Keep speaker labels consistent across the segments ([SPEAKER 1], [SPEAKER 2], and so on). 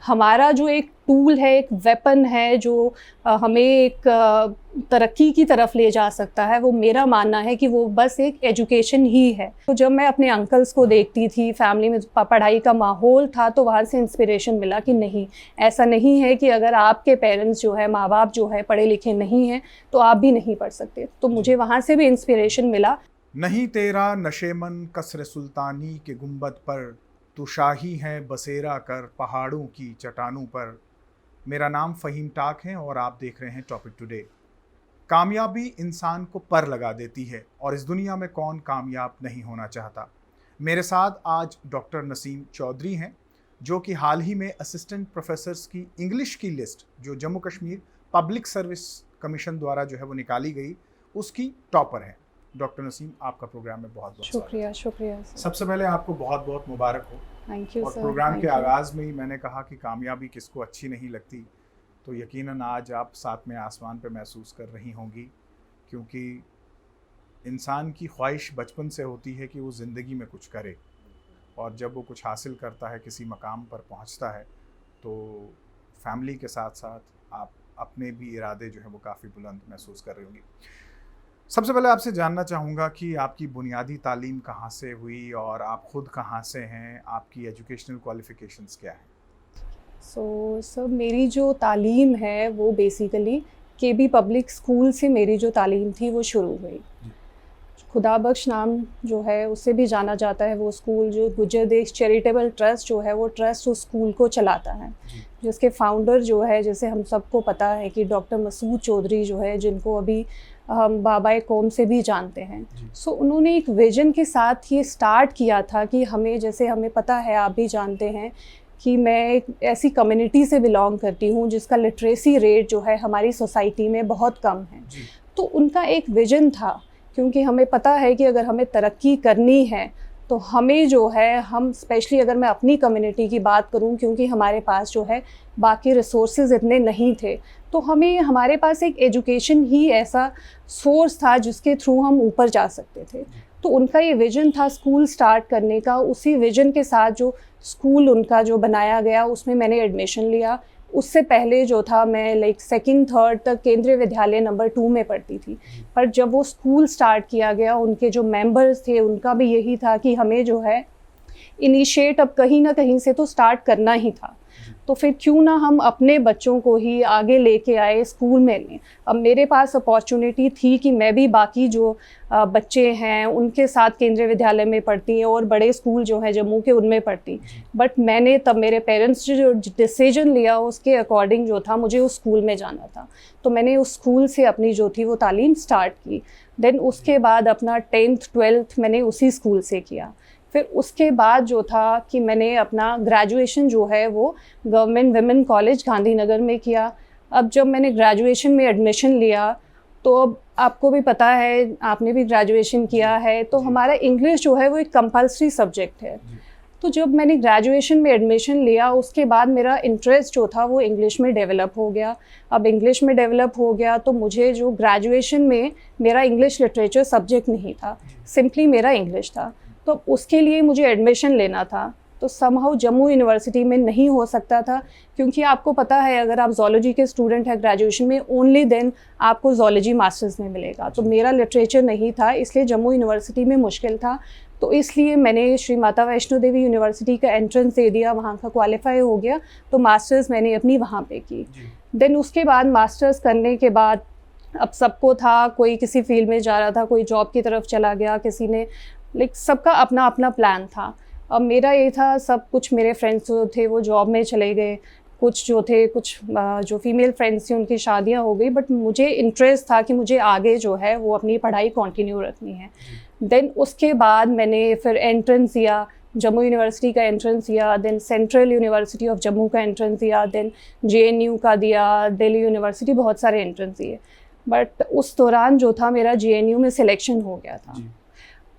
[SPEAKER 1] हमारा जो एक टूल है, एक वेपन है जो हमें एक तरक्की की तरफ ले जा सकता है, वो मेरा मानना है कि वो बस एक एजुकेशन ही है। तो जब मैं अपने अंकल्स को देखती थी, फैमिली में पढ़ाई का माहौल था, तो वहाँ से इंस्पिरेशन मिला कि नहीं, ऐसा नहीं है कि अगर आपके पेरेंट्स जो है, माँ बाप जो है पढ़े लिखे नहीं हैं तो आप भी नहीं पढ़ सकते। तो मुझे वहाँ से भी इंस्पिरेशन मिला।
[SPEAKER 2] नहीं तेरा नशेमन कसर सुल्तानी के गुंबद पर, तू शाही है बसेरा कर पहाड़ों की चट्टानों पर। मेरा नाम फ़हीम टाक है और आप देख रहे हैं टॉपिक टुडे। कामयाबी इंसान को पर लगा देती है और इस दुनिया में कौन कामयाब नहीं होना चाहता। मेरे साथ आज डॉक्टर नसीम चौधरी हैं, जो कि हाल ही में असिस्टेंट प्रोफेसर्स की इंग्लिश की लिस्ट जो Jammu Kashmir public service commission द्वारा जो है वो निकाली गई, उसकी टॉपर है। डॉक्टर नसीम, आपका प्रोग्राम में बहुत बहुत
[SPEAKER 1] शुक्रिया। शुक्रिया सर।
[SPEAKER 2] सबसे पहले आपको बहुत बहुत मुबारक हो।
[SPEAKER 1] थैंक यू
[SPEAKER 2] और
[SPEAKER 1] सर।
[SPEAKER 2] प्रोग्राम के आगाज़ में ही मैंने कहा कि कामयाबी किसको अच्छी नहीं लगती, तो यकीनन आज आप साथ में आसमान पे महसूस कर रही होंगी, क्योंकि इंसान की ख्वाहिश बचपन से होती है कि वो ज़िंदगी में कुछ करे, और जब वो कुछ हासिल करता है, किसी मकाम पर पहुंचता है, तो फैमिली के साथ साथ आप अपने भी इरादे जो है वो काफ़ी बुलंद महसूस कर रही होंगी। सबसे पहले आपसे जानना चाहूँगा कि आपकी बुनियादी तालीम कहाँ से हुई और आप ख़ुद कहाँ से हैं, आपकी एजुकेशनल क्वालिफ़िकेशंस क्या हैं?
[SPEAKER 1] सर, मेरी जो तालीम है वो बेसिकली केबी पब्लिक स्कूल से मेरी जो तालीम थी वो शुरू हुई। खुदाबख्श नाम जो है उससे भी जाना जाता है वो स्कूल, जो गुज्जर देश चैरिटेबल ट्रस्ट जो है वो ट्रस्ट उस स्कूल को चलाता है, जिसके फाउंडर जो है, जैसे हम सबको पता है कि डॉक्टर मसूद चौधरी जो है, जिनको अभी हम बाबाए कौम से भी जानते हैं। सो उन्होंने एक विजन के साथ ये स्टार्ट किया था कि हमें, जैसे हमें पता है, आप भी जानते हैं कि मैं एक ऐसी कम्युनिटी से बिलोंग करती हूँ जिसका लिटरेसी रेट जो है हमारी सोसाइटी में बहुत कम है। तो उनका एक विजन था, क्योंकि हमें पता है कि अगर हमें तरक्की करनी है तो हमें जो है, हम स्पेशली अगर मैं अपनी कम्युनिटी की बात करूं, क्योंकि हमारे पास जो है बाकी रिसोर्सेज इतने नहीं थे, तो हमें, हमारे पास एक एजुकेशन ही ऐसा सोर्स था जिसके थ्रू हम ऊपर जा सकते थे। तो उनका ये विजन था स्कूल स्टार्ट करने का। उसी विजन के साथ जो स्कूल उनका जो बनाया गया, उसमें मैंने एडमिशन लिया। उससे पहले जो था, मैं लाइक सेकंड थर्ड तक केंद्रीय विद्यालय नंबर 2 में पढ़ती थी। पर जब वो स्कूल स्टार्ट किया गया, उनके जो मेंबर्स थे उनका भी यही था कि हमें जो है इनिशिएट अब कहीं ना कहीं से तो स्टार्ट करना ही था, तो फिर क्यों ना हम अपने बच्चों को ही आगे लेके आए, स्कूल में लें। अब मेरे पास अपॉर्चुनिटी थी कि मैं भी बाकी जो बच्चे हैं उनके साथ केंद्रीय विद्यालय में पढ़ती और बड़े स्कूल जो हैं जम्मू के, उनमें पढ़ती। बट मैंने तब, मेरे पेरेंट्स जो डिसीजन लिया उसके अकॉर्डिंग जो था, मुझे उस स्कूल में जाना था, तो मैंने उस स्कूल से अपनी जो थी वो तालीम स्टार्ट की। देन उसके बाद अपना 10th 12th मैंने उसी स्कूल से किया। फिर उसके बाद जो था कि मैंने अपना ग्रेजुएशन जो है वो गवर्नमेंट विमेन कॉलेज गांधीनगर में किया। अब जब मैंने ग्रेजुएशन में एडमिशन लिया, तो अब आपको भी पता है, आपने भी ग्रेजुएशन किया है, तो हमारा इंग्लिश जो है वो एक कंपलसरी सब्जेक्ट है। तो जब मैंने ग्रेजुएशन में एडमिशन लिया, उसके बाद मेरा इंटरेस्ट जो था वो इंग्लिश में डेवलप हो गया। अब इंग्लिश में डेवलप हो गया तो मुझे जो ग्रेजुएशन में मेरा इंग्लिश लिटरेचर सब्जेक्ट नहीं था, सिंपली मेरा इंग्लिश था, तो उसके लिए मुझे एडमिशन लेना था। तो समहाउ जम्मू यूनिवर्सिटी में नहीं हो सकता था, क्योंकि आपको पता है अगर आप ज़ूलॉजी के स्टूडेंट हैं ग्रेजुएशन में, ओनली देन आपको ज़ूलॉजी मास्टर्स में मिलेगा। तो मेरा लिटरेचर नहीं था, इसलिए जम्मू यूनिवर्सिटी में मुश्किल था। तो इसलिए मैंने श्री माता वैष्णो देवी यूनिवर्सिटी का एंट्रेंस दे दिया, वहाँ का क्वालिफाई हो गया, तो मास्टर्स मैंने अपनी वहाँ पे की। देन उसके बाद मास्टर्स करने के बाद अब सबको था, कोई किसी फील्ड में जा रहा था, कोई जॉब की तरफ चला गया, किसी ने, लाइक सबका अपना अपना प्लान था। अब मेरा ये था, सब कुछ मेरे फ्रेंड्स जो थे वो जॉब में चले गए, कुछ जो थे, कुछ जो फीमेल फ्रेंड्स थी उनकी शादियां हो गई, बट मुझे इंटरेस्ट था कि मुझे आगे जो है वो अपनी पढ़ाई कंटिन्यू रखनी है। देन उसके बाद मैंने फिर एंट्रेंस दिया, जम्मू यूनिवर्सिटी का एंट्रेंस दिया, then central university of Jammu का एंट्रेंस दिया, देन JNU का दिया, दिल्ली यूनिवर्सिटी, बहुत सारे एंट्रेंस दिए। बट उस दौरान जो था मेरा JNU में सिलेक्शन हो गया था।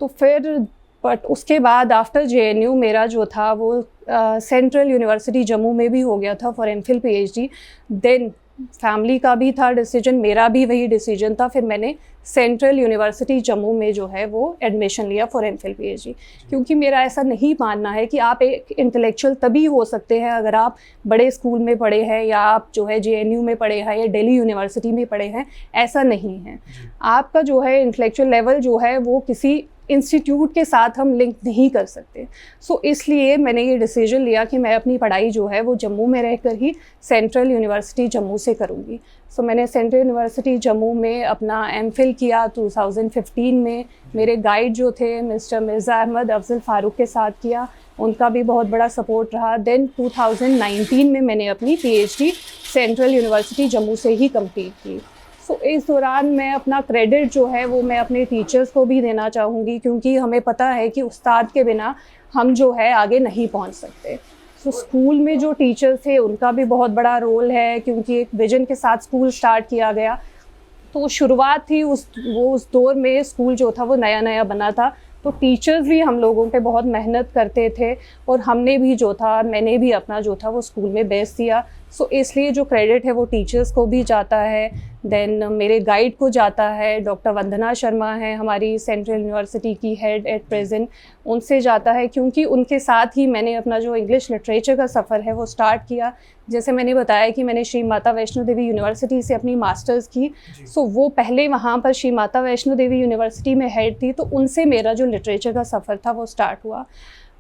[SPEAKER 1] तो फिर बट उसके बाद आफ्टर JNU मेरा जो था वो सेंट्रल यूनिवर्सिटी जम्मू में भी हो गया था for MPhil PhD। Then family का भी था डिसीजन, मेरा भी वही डिसीजन था। फिर मैंने सेंट्रल यूनिवर्सिटी जम्मू में जो है वो एडमिशन लिया फॉर एमफिल पीएचडी, क्योंकि मेरा ऐसा नहीं मानना है कि आप एक इंटेलेक्चुअल तभी हो सकते हैं अगर आप बड़े स्कूल में पढ़े हैं या आप जो है जेएनयू में पढ़े हैं या दिल्ली यूनिवर्सिटी में पढ़े हैं। ऐसा नहीं है, आपका जो है इंटेलेक्चुअल लेवल जो है वो किसी इंस्टीट्यूट के साथ हम लिंक नहीं कर सकते। सो इसलिए मैंने ये डिसीजन लिया कि मैं अपनी पढ़ाई जो है वो जम्मू में रहकर ही सेंट्रल यूनिवर्सिटी जम्मू से करूँगी। सो मैंने सेंट्रल यूनिवर्सिटी जम्मू में अपना एमफिल किया 2015 में। मेरे गाइड जो थे मिस्टर मिर्ज़ा अहमद अफजल फ़ारूक के साथ किया, उनका भी बहुत बड़ा सपोर्ट रहा। देन 2019 में मैंने अपनी पीएचडी सेंट्रल यूनिवर्सिटी जम्मू से ही कंप्लीट की। सो इस दौरान मैं अपना क्रेडिट जो है वो मैं अपने टीचर्स को भी देना चाहूँगी, क्योंकि हमें पता है कि उस्ताद के बिना हम जो है आगे नहीं पहुँच सकते। सो स्कूल में जो टीचर्स थे उनका भी बहुत बड़ा रोल है, क्योंकि एक विजन के साथ स्कूल स्टार्ट किया गया। तो शुरुआत थी उस दौर में स्कूल जो था वो नया नया बना था, तो टीचर्स भी हम लोगों पे बहुत मेहनत करते थे और हमने भी जो था, मैंने भी अपना जो था वो स्कूल में बेस्ट दिया। सो इसलिए जो क्रेडिट है वो टीचर्स को भी जाता है, देन मेरे गाइड को जाता है। डॉक्टर वंदना शर्मा है हमारी सेंट्रल यूनिवर्सिटी की हेड एट प्रेजेंट, उनसे जाता है, क्योंकि उनके साथ ही मैंने अपना जो इंग्लिश लिटरेचर का सफ़र है वो स्टार्ट किया। जैसे मैंने बताया कि मैंने श्री माता वैष्णो देवी यूनिवर्सिटी से अपनी मास्टर्स की, सो वो पहले वहाँ पर श्री माता वैष्णो देवी यूनिवर्सिटी में हेड थी, तो उनसे मेरा जो लिटरेचर का सफ़र था वो स्टार्ट हुआ।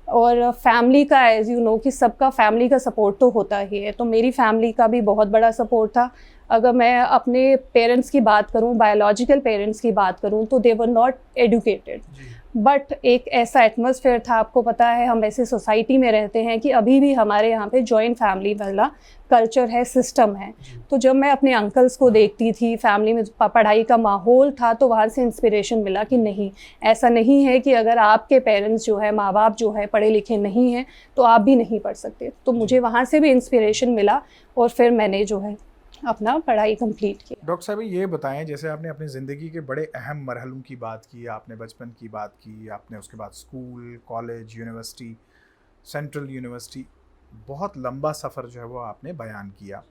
[SPEAKER 1] और फैमिली का एज़ यू नो कि सबका फैमिली का सपोर्ट तो होता ही है, तो मेरी फैमिली का भी बहुत बड़ा सपोर्ट था। अगर मैं अपने पेरेंट्स की बात करूं, बायोलॉजिकल पेरेंट्स की बात करूं, तो दे वर नॉट एडुकेटेड, बट एक ऐसा एटमॉस्फेयर था, आपको पता है हम ऐसी सोसाइटी में रहते हैं कि अभी भी हमारे यहाँ पे जॉइंट फैमिली वाला कल्चर है, सिस्टम है। तो जब मैं अपने अंकल्स को देखती थी, फैमिली में पढ़ाई का माहौल था, तो वहाँ से इंस्पिरेशन मिला कि नहीं, ऐसा नहीं है कि अगर आपके पेरेंट्स जो है, माँ बाप जो है पढ़े लिखे नहीं हैं तो आप भी नहीं पढ़ सकते। तो मुझे वहाँ से भी इंस्पिरेशन मिला और फिर मैंने जो है अपना पढ़ाई कंप्लीट की।
[SPEAKER 2] डॉक्टर साहब ये बताएं, जैसे आपने अपनी ज़िंदगी के बड़े अहम मरहलों की बात की, आपने बचपन की बात की, आपने उसके बाद school, college, university, central university, बहुत लंबा सफ़र जो है वो आपने बयान किया।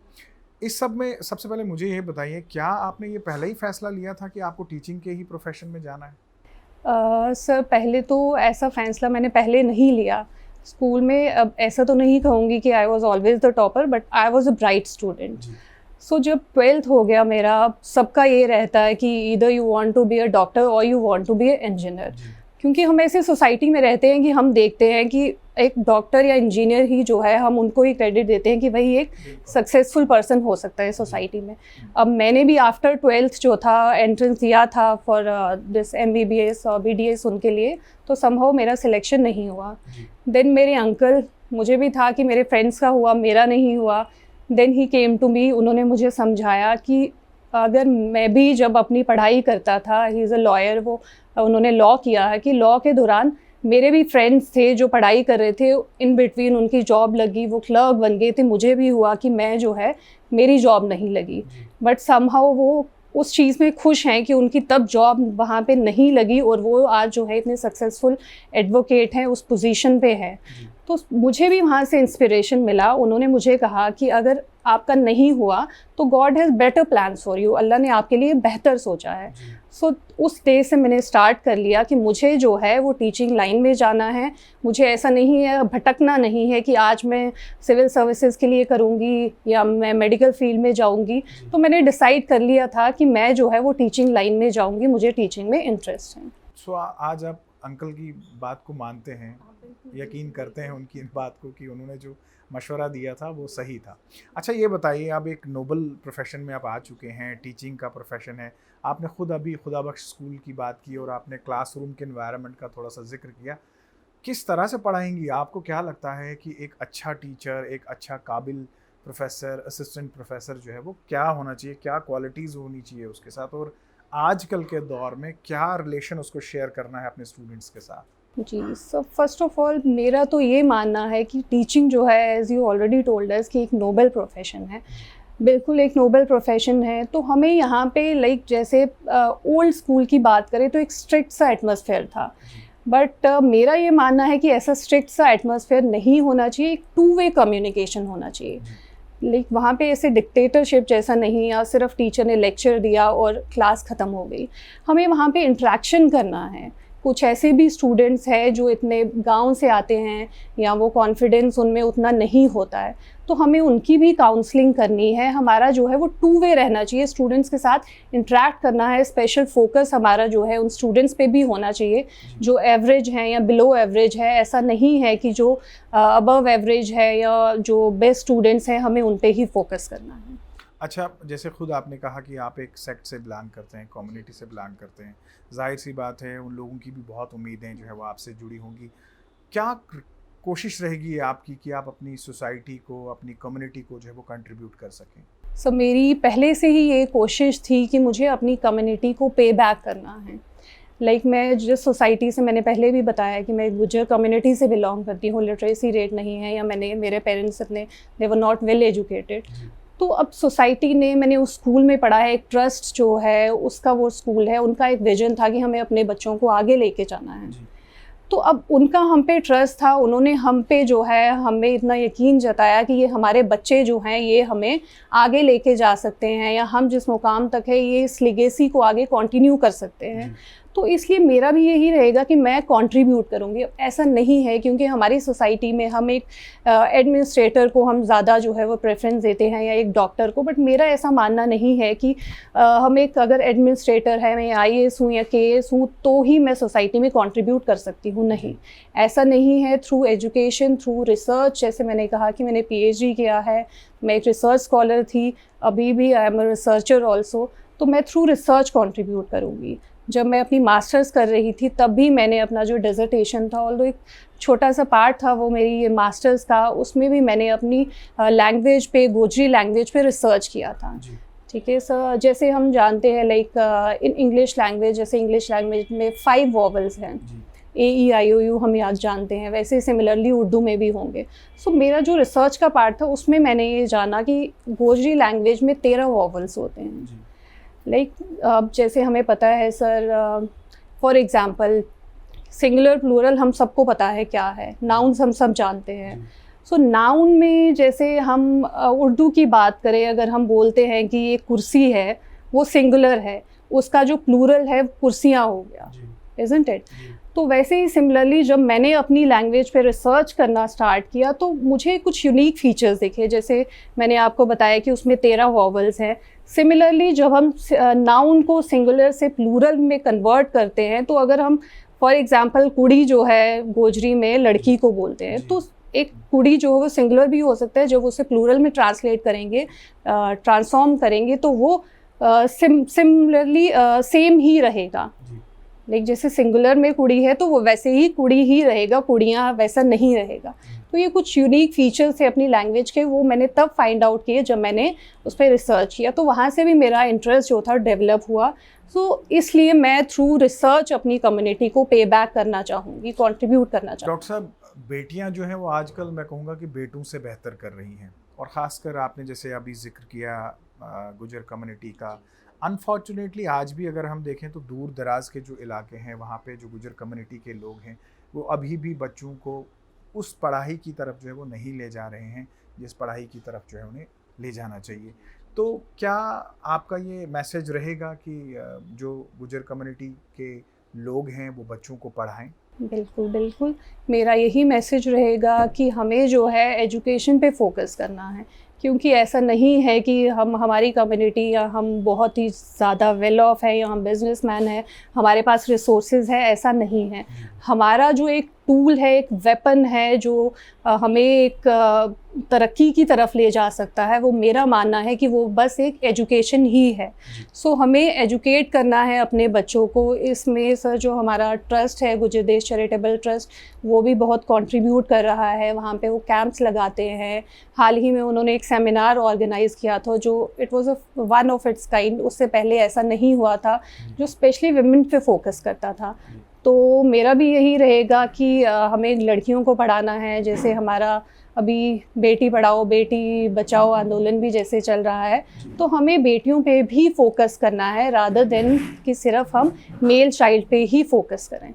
[SPEAKER 2] इस सब में सबसे पहले मुझे ये बताइए, क्या आपने ये पहले ही फ़ैसला लिया था कि आपको टीचिंग के ही प्रोफेशन में जाना है?
[SPEAKER 1] सर पहले तो ऐसा फ़ैसला मैंने पहले नहीं लिया। स्कूल में अब ऐसा तो नहीं कहूँगी कि I was always the topper, but I was a bright student. So जब 12th हो गया मेरा, सबका ये रहता है कि either you want to be a doctor or you want to be a engineer, क्योंकि हम ऐसे सोसाइटी में रहते हैं कि हम देखते हैं कि एक डॉक्टर या इंजीनियर ही जो है, हम उनको ही क्रेडिट देते हैं कि वही एक सक्सेसफुल पर्सन हो सकता है सोसाइटी में। अब मैंने भी आफ्टर 12th जो था एंट्रेंस दिया था फॉर दिस MBBS और BDS उनके लिए, तो समहाउ मेरा सिलेक्शन नहीं हुआ। देन मेरे अंकल, मुझे भी था कि मेरे फ्रेंड्स का हुआ, मेरा नहीं हुआ। Then he came to me, उन्होंने मुझे समझाया कि अगर मैं भी जब अपनी पढ़ाई करता था, ही इज़ अ लॉयर, वो उन्होंने लॉ किया है, कि लॉ के दौरान मेरे भी फ्रेंड्स थे जो पढ़ाई कर रहे थे, इन बिटवीन उनकी जॉब लगी, वो क्लर्क बन गए थे, मुझे भी हुआ कि मैं जो है मेरी जॉब नहीं लगी, बट समहाउ वो उस चीज़ में खुश हैं कि उनकी तब जॉब वहाँ पे नहीं लगी और वो आज जो है इतने सक्सेसफुल एडवोकेट हैं, उस पोजीशन पे है। तो मुझे भी वहाँ से इंस्पिरेशन मिला। उन्होंने मुझे कहा कि अगर आपका नहीं हुआ तो God has better plans for you, Allah ने आपके लिए बेहतर सोचा है। सो उस डे से मैंने स्टार्ट कर लिया कि मुझे जो है वो टीचिंग लाइन में जाना है। मुझे ऐसा नहीं है, भटकना नहीं है कि आज मैं सिविल सर्विसेज के लिए करूँगी या मैं मेडिकल फील्ड में जाऊँगी। तो मैंने डिसाइड कर लिया था कि मैं जो है वो टीचिंग लाइन में जाऊँगी, मुझे टीचिंग में इंटरेस्ट है।
[SPEAKER 2] सो आज आप अंकल की बात को मानते हैं, यकीन करते हैं उनकी इन बात को कि उन्होंने जो मशवरा दिया था वो सही था। अच्छा ये बताइए, आप एक नोबल प्रोफेशन में आप आ चुके हैं, टीचिंग का प्रोफेशन है, आपने खुद अभी खुदाबख्श स्कूल की बात की और आपने क्लासरूम के एनवायरनमेंट का थोड़ा सा जिक्र किया। किस तरह से पढ़ाएंगी? आपको क्या लगता है कि एक अच्छा टीचर, एक अच्छा काबिल प्रोफेसर, असिस्टेंट प्रोफेसर जो है वो क्या होना चाहिए, क्या क्वालिटीज़ होनी चाहिए उसके साथ, और आजकल के दौर में क्या रिलेशन उसको शेयर करना है अपने स्टूडेंट्स के साथ?
[SPEAKER 1] जी, सो फर्स्ट ऑफ ऑल मेरा तो ये मानना है कि टीचिंग जो है, as you already told us, कि एक नोबल प्रोफेशन है, बिल्कुल एक नोबल प्रोफेशन है। तो हमें यहाँ पे लाइक जैसे ओल्ड स्कूल की बात करें तो एक स्ट्रिक्ट सा एटमॉस्फेयर था, बट मेरा ये मानना है कि ऐसा स्ट्रिक्ट सा एटमॉस्फेयर नहीं होना चाहिए, एक टू वे कम्युनिकेशन होना चाहिए। लाइक वहाँ पे ऐसे डिक्टेटरशिप जैसा नहीं, या सिर्फ टीचर ने लेक्चर दिया और क्लास ख़त्म हो गई। हमें वहाँ पे इंटरेक्शन करना है। कुछ ऐसे भी स्टूडेंट्स हैं जो इतने गांव से आते हैं या वो कॉन्फिडेंस उनमें उतना नहीं होता है, तो हमें उनकी भी काउंसलिंग करनी है। हमारा जो है वो टू वे रहना चाहिए, स्टूडेंट्स के साथ इंटरेक्ट करना है। स्पेशल फोकस हमारा जो है उन स्टूडेंट्स पे भी होना चाहिए जो एवरेज हैं या बिलो एवरेज है। ऐसा नहीं है कि जो अबव एवरेज है या जो बेस्ट स्टूडेंट्स हैं हमें उन पे ही फोकस करना है।
[SPEAKER 2] अच्छा, जैसे खुद आपने कहा कि आप एक सेक्ट से बिलोंग करते हैं, कम्युनिटी से बिलोंग करते हैं, जाहिर सी बात है उन लोगों की भी बहुत उम्मीदें जो है वो आपसे जुड़ी होंगी। क्या कोशिश रहेगी आपकी कि आप अपनी सोसाइटी को, अपनी कम्युनिटी को जो है वो कंट्रीब्यूट कर सकें?
[SPEAKER 1] सो मेरी पहले से ही ये कोशिश थी कि मुझे अपनी कम्युनिटी को पे बैक करना है। लाइक मैं जिस सोसाइटी से, मैंने पहले भी बताया कि मैं गुजर कम्युनिटी से बिलोंग करती हूँ, लिटरेसी रेट नहीं है, या मेरे पेरेंट्स अपने दे वर नॉट वेल एजुकेटेड। तो अब सोसाइटी ने, मैंने उस स्कूल में पढ़ा है, एक ट्रस्ट जो है उसका वो स्कूल है, उनका एक विजन था कि हमें अपने बच्चों को आगे लेके जाना है। तो अब उनका हम पे ट्रस्ट था, उन्होंने हम पे जो है हमें इतना यकीन जताया कि ये हमारे बच्चे जो हैं ये हमें आगे लेके जा सकते हैं, या हम जिस मुकाम तक है ये इस लेगेसी को आगे कंटिन्यू कर सकते हैं। तो इसलिए मेरा भी यही रहेगा कि मैं कंट्रीब्यूट करूँगी। अब ऐसा नहीं है क्योंकि हमारी सोसाइटी में हम एक एडमिनिस्ट्रेटर को हम ज़्यादा जो है वो प्रेफरेंस देते हैं या एक डॉक्टर को, बट मेरा ऐसा मानना नहीं है कि हम एक अगर एडमिनिस्ट्रेटर है, मैं IAS हूँ या KS हूँ तो ही मैं सोसाइटी में कंट्रीब्यूट कर सकती हूँ। नहीं, ऐसा नहीं है। थ्रू एजुकेशन, थ्रू रिसर्च, जैसे मैंने कहा कि मैंने PhD किया है, मैं एक रिसर्च स्कॉलर थी, अभी भी I am a researcher also, तो मैं थ्रू रिसर्च कंट्रीब्यूट करूँगी। जब मैं अपनी मास्टर्स कर रही थी तब भी मैंने अपना जो डिसर्टेशन था, ऑल्दो एक छोटा सा पार्ट था वो मेरी ये मास्टर्स का, उसमें भी मैंने अपनी लैंग्वेज पे, गोजरी लैंग्वेज पे रिसर्च किया था। ठीक है सर, जैसे हम जानते हैं लाइक इन इंग्लिश लैंग्वेज, जैसे इंग्लिश लैंग्वेज में 5 वॉवल्स हैं, AEIOU हम याद जानते हैं, वैसे सिमिलरली उर्दू में भी होंगे। सो मेरा जो रिसर्च का पार्ट था उसमें मैंने ये जाना कि गोजरी लैंग्वेज में 13 वॉवल्स होते हैं। लाइक जैसे हमें पता है sir, for example singular plural हम सबको पता है क्या है, नाउन्स हम सब जानते हैं। सो नाउन में जैसे हम उर्दू की बात करें, अगर हम बोलते हैं कि ये कुर्सी है, वो सिंगुलर है, उसका जो प्लूरल है कुर्सियाँ हो गया, इज़न्ट इट? तो वैसे ही सिमिलरली जब मैंने अपनी लैंग्वेज पे रिसर्च करना स्टार्ट किया तो मुझे कुछ यूनिक फीचर्स दिखे। जैसे मैंने आपको बताया कि उसमें 13 वॉवल्स हैं। सिमिलरली जब हम नाउन को सिंगुलर से प्लूरल में कन्वर्ट करते हैं, तो अगर हम फॉर एग्जांपल कुड़ी जो है गोजरी में लड़की को बोलते हैं, तो एक कुड़ी जो है वो सिंगुलर भी हो सकता है, जब उसे प्लूरल में ट्रांसलेट करेंगे, ट्रांसफॉर्म करेंगे, तो वो सिमिलरली सेम ही रहेगा। लाइक जैसे सिंगुलर में कुड़ी है तो वो वैसे ही कुड़ी ही रहेगा, कुड़ियाँ वैसा नहीं रहेगा। तो ये कुछ यूनिक फीचर्स है अपनी लैंग्वेज के, वो मैंने तब फाइंड आउट किए जब मैंने उस पर रिसर्च किया, तो वहाँ से भी मेरा इंटरेस्ट जो था डेवलप हुआ। सो इसलिए मैं थ्रू रिसर्च अपनी कम्युनिटी को पे बैक करना चाहूँगी, कंट्रीब्यूट करना चाहूँगी।
[SPEAKER 2] डॉक्टर साहब, बेटियां जो हैं वो आजकल मैं कहूँगा कि बेटों से बेहतर कर रही हैं, और ख़ासकर आपने जैसे अभी जिक्र किया गुजर कम्युनिटी का। अनफॉर्चुनेटली आज भी अगर हम देखें तो दूर दराज के जो इलाके हैं वहाँ पे जो गुजर कम्युनिटी के लोग हैं वो अभी भी बच्चों को उस पढ़ाई की तरफ जो है वो नहीं ले जा रहे हैं जिस पढ़ाई की तरफ जो है उन्हें ले जाना चाहिए। तो क्या आपका ये मैसेज रहेगा कि जो गुजर कम्युनिटी के लोग हैं वो बच्चों को पढ़ाएं?
[SPEAKER 1] बिल्कुल बिल्कुल, मेरा यही मैसेज रहेगा कि हमें जो है एजुकेशन पे फोकस करना है, क्योंकि ऐसा नहीं है कि हम, हमारी कम्युनिटी या हम बहुत ही ज़्यादा वेल ऑफ है या हम बिजनेसमैन है, हमारे पास रिसोर्सेज है, ऐसा नहीं है। हमारा जो एक टूल है, एक वेपन है जो हमें एक तरक्की की तरफ ले जा सकता है, वो मेरा मानना है कि वो बस एक एजुकेशन ही है। सो हमें एजुकेट करना है अपने बच्चों को। इसमें सर जो हमारा ट्रस्ट है गुजर देश चैरिटेबल ट्रस्ट, वो भी बहुत कंट्रीब्यूट कर रहा है। वहाँ पे वो कैंप्स लगाते हैं। हाल ही में उन्होंने एक सेमिनार ऑर्गेनाइज़ किया था जो it was one of its kind, उससे पहले ऐसा नहीं हुआ था, जो स्पेशली विमेन पे फोकस करता था। तो मेरा भी यही रहेगा कि हमें लड़कियों को पढ़ाना है। जैसे हमारा अभी बेटी पढ़ाओ बेटी बचाओ आंदोलन भी जैसे चल रहा है, तो हमें बेटियों पे भी फोकस करना है रादर देन कि सिर्फ हम मेल चाइल्ड पे ही फोकस करें।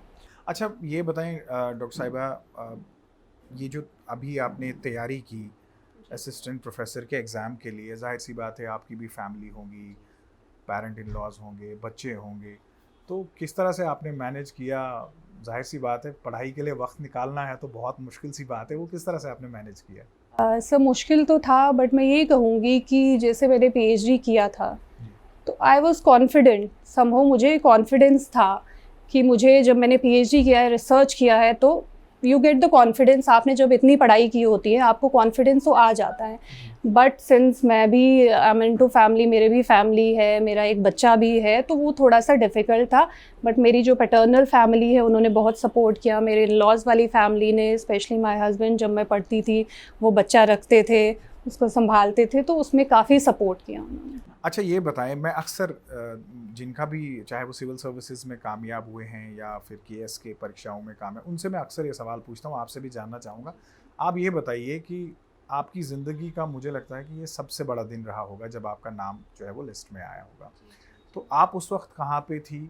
[SPEAKER 2] अच्छा, ये बताएं डॉक्टर साहिबा, ये जो अभी आपने तैयारी की असिस्टेंट प्रोफेसर के एग्ज़ाम के लिए, जाहिर सी बात है आपकी भी फैमिली होगी, पेरेंट इन लॉज होंगे, बच्चे होंगे, तो किस तरह से आपने मैनेज किया? जाहिर सी बात है पढ़ाई के लिए वक्त निकालना है तो बहुत मुश्किल सी बात है, वो किस तरह से आपने मैनेज किया?
[SPEAKER 1] सर मुश्किल तो था, बट मैं ये कहूँगी कि जैसे मैंने पीएचडी किया था तो आई वॉज कॉन्फिडेंट, समहाउ मुझे कॉन्फिडेंस था कि मुझे, जब मैंने पीएचडी किया है, रिसर्च किया है, तो यू गेट द कॉन्फिडेंस। आपने जब इतनी पढ़ाई की होती है आपको कॉन्फिडेंस तो आ जाता है। बट सिंस मैं भी आई एम इनटू फैमिली, मेरे भी फैमिली है, मेरा एक बच्चा भी है, तो वो थोड़ा सा डिफ़िकल्ट था। बट मेरी जो पैटर्नल फैमिली है उन्होंने बहुत सपोर्ट किया, मेरे लॉज वाली फैमिली ने, स्पेशली माय हस्बैंड, जब मैं पढ़ती थी वो बच्चा रखते थे, उसको संभालते थे, तो उसमें काफ़ी सपोर्ट किया उन्होंने।
[SPEAKER 2] अच्छा ये बताएं, मैं अक्सर जिनका भी, चाहे वो सिविल सर्विसेज में कामयाब हुए हैं या फिर केएस के परीक्षाओं में कामयाब, उनसे मैं अक्सर ये सवाल पूछता हूँ, आपसे भी जानना चाहूँगा। आप ये बताइए कि आपकी ज़िंदगी का, मुझे लगता है कि ये सबसे बड़ा दिन रहा होगा जब आपका नाम जो है वो लिस्ट में आया होगा। तो आप उस वक्त कहाँ पे थी?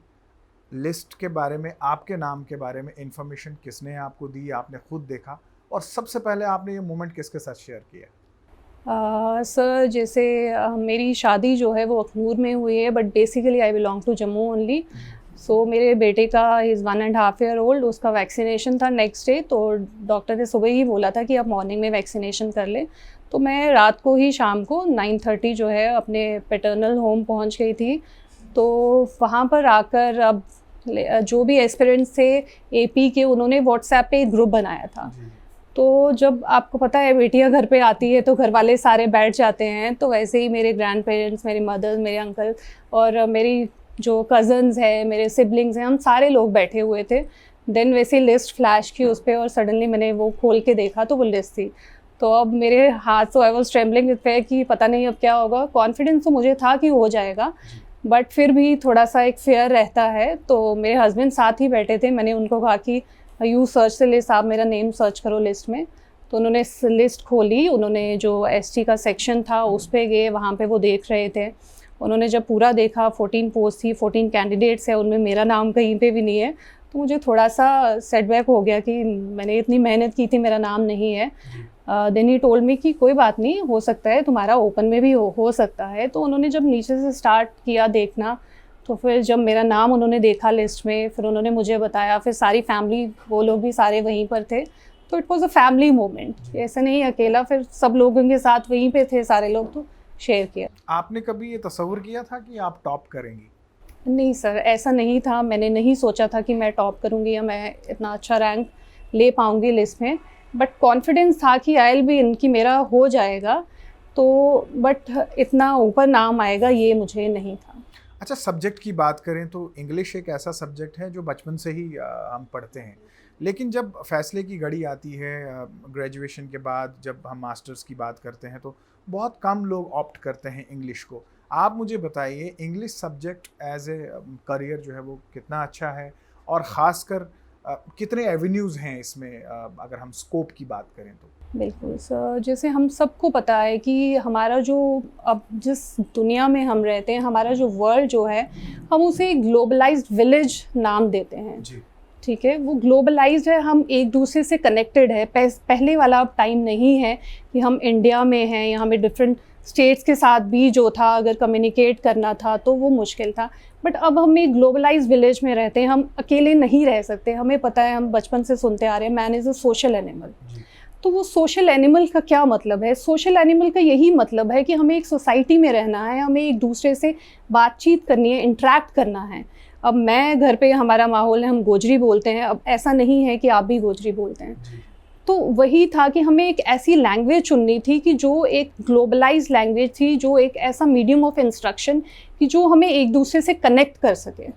[SPEAKER 2] लिस्ट के बारे में, आपके नाम के बारे में इन्फॉर्मेशन किसने आपको दी? आपने खुद देखा? और सबसे पहले आपने ये मोमेंट किसके साथ शेयर किया?
[SPEAKER 1] सर जैसे मेरी शादी जो है वो अखनूर में हुई है, but basically I belong to Jammu only. So मेरे बेटे का, इज़ 1.5 ईयर ओल्ड, उसका वैक्सीनेशन था नेक्स्ट डे, तो डॉक्टर ने सुबह ही बोला था कि आप मॉर्निंग में वैक्सीनेशन कर लें। तो मैं रात को ही, शाम को 9:30 जो है अपने पैटर्नल होम पहुंच गई थी। तो वहाँ पर आकर अब जो भी एस्पिरेंट्स थे एपी के, उन्होंने व्हाट्सएप पे एक ग्रुप बनाया था। तो जब आपको पता है बेटियां घर पे आती है तो घर वाले सारे बैठ जाते हैं, तो वैसे ही मेरे ग्रैंड पेरेंट्स, मेरी मदर, मेरे अंकल और मेरी जो कज़न्स हैं, मेरे सिबलिंग्स हैं, हम सारे लोग बैठे हुए थे। देन वैसे लिस्ट फ्लैश की उस पर, और सडनली मैंने वो खोल के देखा तो वो लिस्ट थी। तो अब मेरे हाथ, तो I was trembling with fair कि पता नहीं अब क्या होगा। कॉन्फिडेंस तो मुझे था कि हो जाएगा, बट फिर भी थोड़ा सा एक फेयर रहता है। तो मेरे हस्बैंड साथ ही बैठे थे, मैंने उनको कहा कि यू सर्च द लिस्ट, आप मेरा नेम सर्च करो लिस्ट में। तो उन्होंने लिस्ट खोली, उन्होंने जो एसटी का सेक्शन था उस पे गए, वहाँ पे वो देख रहे थे। उन्होंने जब पूरा देखा, 14 पोस्ट थी, 14 कैंडिडेट्स है, उनमें मेरा नाम कहीं पे भी नहीं है। तो मुझे थोड़ा सा सेटबैक हो गया कि मैंने इतनी मेहनत की थी, मेरा नाम नहीं है। देन ही टोल्ड मी कि कोई बात नहीं, हो सकता है तुम्हारा ओपन में भी हो सकता है। तो उन्होंने जब नीचे से स्टार्ट किया देखना, तो फिर जब मेरा नाम उन्होंने देखा लिस्ट में, फिर उन्होंने मुझे बताया, फिर सारी फैमिली, वो लोग भी सारे वहीं पर थे। तो it was a family moment, ऐसे नहीं अकेला, फिर सब लोगों के साथ वहीं पे थे सारे लोग, तो शेयर किया।
[SPEAKER 2] आपने कभी ये तसव्वुर किया था कि आप टॉप करेंगी?
[SPEAKER 1] नहीं सर, ऐसा नहीं था। मैंने नहीं सोचा था कि मैं टॉप करूँगी या मैं इतना अच्छा रैंक ले पाऊँगी लिस्ट में, बट कॉन्फिडेंस था कि आई विल बी इन, कि मेरा हो जाएगा। तो बट इतना ऊपर नाम आएगा ये मुझे नहीं था।
[SPEAKER 2] अच्छा, सब्जेक्ट की बात करें तो इंग्लिश एक ऐसा सब्जेक्ट है जो बचपन से ही हम पढ़ते हैं, लेकिन जब फैसले की घड़ी आती है ग्रेजुएशन के बाद, जब हम मास्टर्स की बात करते हैं, तो बहुत कम लोग ऑप्ट करते हैं इंग्लिश को। आप मुझे बताइए, English subject as a career जो है वो कितना अच्छा है, और ख़ासकर कितने एवेन्यूज़ हैं इसमें, अगर हम स्कोप की बात करें तो?
[SPEAKER 1] बिल्कुल सर, जैसे हम सबको पता है कि हमारा जो, अब जिस दुनिया में हम रहते हैं, हमारा जो वर्ल्ड जो है, हम उसे ग्लोबलाइज्ड विलेज नाम देते हैं।
[SPEAKER 2] जी।
[SPEAKER 1] ठीक है, वो ग्लोबलाइज्ड है, हम एक दूसरे से कनेक्टेड है। पहले वाला टाइम नहीं है कि हम इंडिया में हैं या हमें डिफरेंट स्टेट्स के साथ भी जो था, अगर कम्युनिकेट करना था तो वो मुश्किल था। बट अब हम एक ग्लोबलाइज्ड विलेज में रहते हैं, हम अकेले नहीं रह सकते। हमें पता है, हम बचपन से सुनते आ रहे हैं, man is a social animal. तो वो सोशल एनिमल का क्या मतलब है? सोशल एनिमल का यही मतलब है कि हमें एक सोसाइटी में रहना है, हमें एक दूसरे से बातचीत करनी है, इंटरेक्ट करना है। अब मैं घर पे, हमारा माहौल है, हम गोजरी बोलते हैं, अब ऐसा नहीं है कि आप भी गोजरी बोलते हैं। तो वही था कि हमें एक ऐसी लैंग्वेज चुननी थी कि जो एक ग्लोबलाइज्ड लैंग्वेज थी, जो एक ऐसा मीडियम ऑफ इंस्ट्रक्शन कि जो हमें एक दूसरे से कनेक्ट कर सके।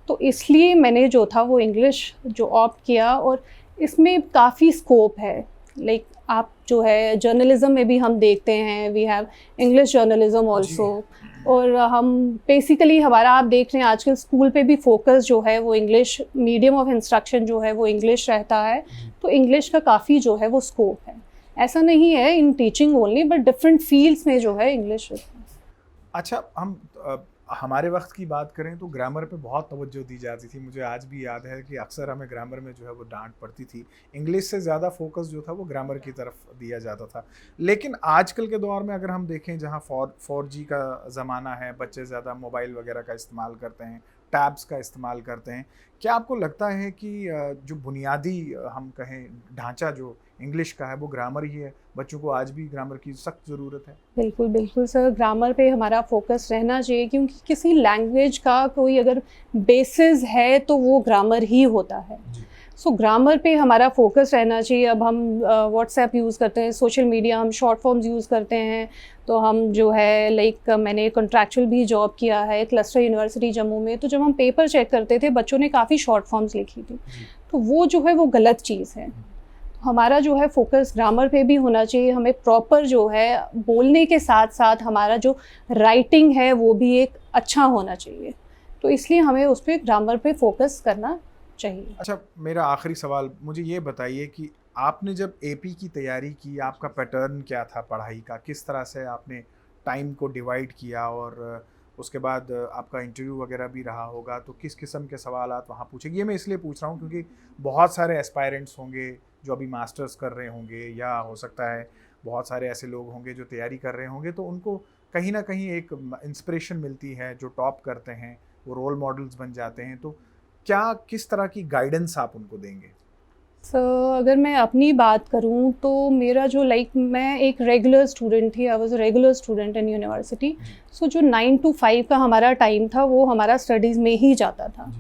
[SPEAKER 1] तो इसलिए मैंने जो था वो इंग्लिश जो ऑप्ट किया, और इसमें काफ़ी स्कोप है। लाइक आप जो है जर्नलिज्म में भी हम देखते हैं, we have English journalism also. और हम बेसिकली, हमारा आप देख रहे हैं आजकल स्कूल पे भी फोकस जो है वो इंग्लिश, मीडियम ऑफ इंस्ट्रक्शन जो है वो इंग्लिश रहता है। तो इंग्लिश का काफ़ी जो है वो स्कोप है। ऐसा नहीं है in teaching only, but different fields में जो है इंग्लिश।
[SPEAKER 2] अच्छा, हम हमारे वक्त की बात करें तो ग्रामर पे बहुत तवज्जो दी जाती थी। मुझे आज भी याद है कि अक्सर हमें ग्रामर में जो है वो डांट पड़ती थी। इंग्लिश से ज़्यादा फोकस जो था वो ग्रामर की तरफ दिया जाता था। लेकिन आजकल के दौर में अगर हम देखें, जहाँ 4G का ज़माना है, बच्चे ज़्यादा मोबाइल वगैरह का इस्तेमाल करते हैं, टैब्स का इस्तेमाल करते हैं, क्या आपको लगता है कि जो बुनियादी हम कहें ढांचा जो इंग्लिश का है वो ग्रामर ही है? बच्चों को आज भी ग्रामर की सख्त ज़रूरत है?
[SPEAKER 1] बिल्कुल, बिल्कुल सर, ग्रामर पे हमारा फ़ोकस रहना चाहिए, क्योंकि किसी लैंग्वेज का कोई अगर बेसिस है तो वो ग्रामर ही होता है। सो ग्रामर पे हमारा फ़ोकस रहना चाहिए। अब हम व्हाट्सएप यूज़ करते हैं, सोशल मीडिया, हम शॉर्ट फॉर्म्स यूज़ करते हैं, तो हम जो है लाइक मैंने कॉन्ट्रैक्चुअल भी जॉब किया है क्लस्टर यूनिवर्सिटी जम्मू में, तो जब हम पेपर चेक करते थे बच्चों ने काफ़ी शॉर्ट फॉर्म्स लिखी थी, तो वो जो है वो गलत चीज़ है। हमारा जो है फोकस ग्रामर पे भी होना चाहिए। हमें प्रॉपर जो है बोलने के साथ साथ हमारा जो राइटिंग है वो भी एक अच्छा होना चाहिए, तो इसलिए हमें उस पर ग्रामर पे फोकस करना चाहिए।
[SPEAKER 2] अच्छा, मेरा आखिरी सवाल, मुझे ये बताइए कि आपने जब एपी की तैयारी की, आपका पैटर्न क्या था पढ़ाई का? किस तरह से आपने टाइम को डिवाइड किया? और उसके बाद आपका इंटरव्यू वगैरह भी रहा होगा, तो किस किस्म के सवाल आप वहाँ पूछेंगे? ये मैं इसलिए पूछ रहा हूँ क्योंकि बहुत सारे एस्पायरेंट्स होंगे जो अभी मास्टर्स कर रहे होंगे, या हो सकता है बहुत सारे ऐसे लोग होंगे जो तैयारी कर रहे होंगे, तो उनको कहीं ना कहीं एक इंस्पिरेशन मिलती है, जो टॉप करते हैं वो रोल मॉडल्स बन जाते हैं। तो क्या, किस तरह की गाइडेंस आप उनको देंगे?
[SPEAKER 1] अगर मैं अपनी बात करूं तो मेरा जो मैं एक रेगुलर स्टूडेंट थी, I was a regular student in university. So जो 9 to 5 का हमारा टाइम था वो हमारा स्टडीज़ में ही जाता था।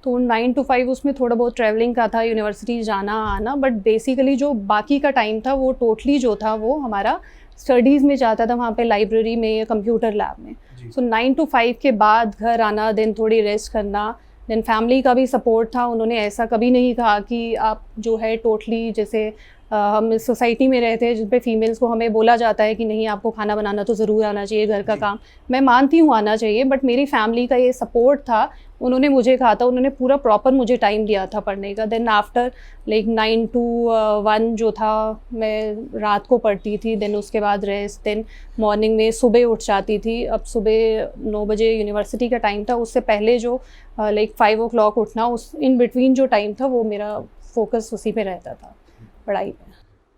[SPEAKER 1] तो 9 to 5 उसमें थोड़ा बहुत ट्रैवलिंग का था, यूनिवर्सिटी जाना आना, बट बेसिकली जो बाकी का टाइम था वो टोटली जो था वो हमारा स्टडीज़ में जाता था, वहाँ पे लाइब्रेरी में या कंप्यूटर लैब में। सो 9 to 5 के बाद घर आना, देन थोड़ी रेस्ट करना, देन फैमिली का भी सपोर्ट था। उन्होंने ऐसा कभी नहीं कहा कि आप जो है टोटली, जैसे हम इस सोसाइटी में रहते हैं जिस पे फीमेल्स को हमें बोला जाता है कि नहीं आपको खाना बनाना तो ज़रूर आना चाहिए, घर का काम मैं मानती हूँ आना चाहिए, बट मेरी फैमिली का ये सपोर्ट था। उन्होंने मुझे कहा था, उन्होंने पूरा प्रॉपर मुझे टाइम दिया था पढ़ने का। देन आफ्टर 9 to 1 जो था मैं रात को पढ़ती थी, देन उसके बाद रेस्ट, देन मॉर्निंग में सुबह उठ जाती थी। अब सुबह 9 बजे यूनिवर्सिटी का टाइम था, उससे पहले जो 5 o'clock उठना, उस इन बिटवीन जो टाइम था वो मेरा फोकस उसी पे रहता था, पढ़ाई पे।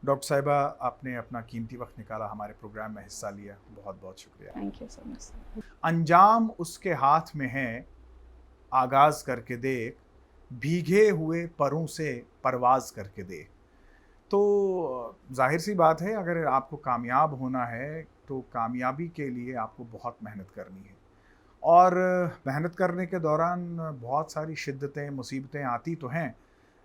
[SPEAKER 2] डॉक्टर साहिबा, आपने अपना कीमती वक्त निकाला, हमारे प्रोग्राम में हिस्सा लिया, बहुत बहुत शुक्रिया।
[SPEAKER 1] Thank you so much.
[SPEAKER 2] अंजाम उसके हाथ में है, आगाज करके देख, भीगे हुए परों से परवाज करके देख। तो जाहिर सी बात है, अगर आपको कामयाब होना है तो कामयाबी के लिए आपको बहुत मेहनत करनी है, और मेहनत करने के दौरान बहुत सारी शिद्दतें, मुसीबतें आती तो हैं,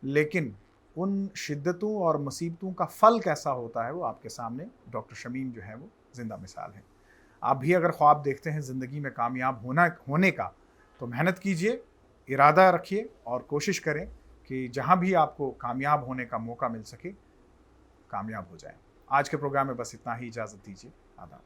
[SPEAKER 2] लेकिन उन शिद्दतों और मुसीबतों का फल कैसा होता है वो आपके सामने डॉक्टर शमीम जो है वो ज़िंदा मिसाल है। आप भी अगर ख्वाब देखते हैं ज़िंदगी में कामयाब होने का, तो मेहनत कीजिए, इरादा रखिए और कोशिश करें कि जहां भी आपको कामयाब होने का मौका मिल सके, कामयाब हो जाएं। आज के प्रोग्राम में बस इतना ही, इजाज़त दीजिए, आदाब।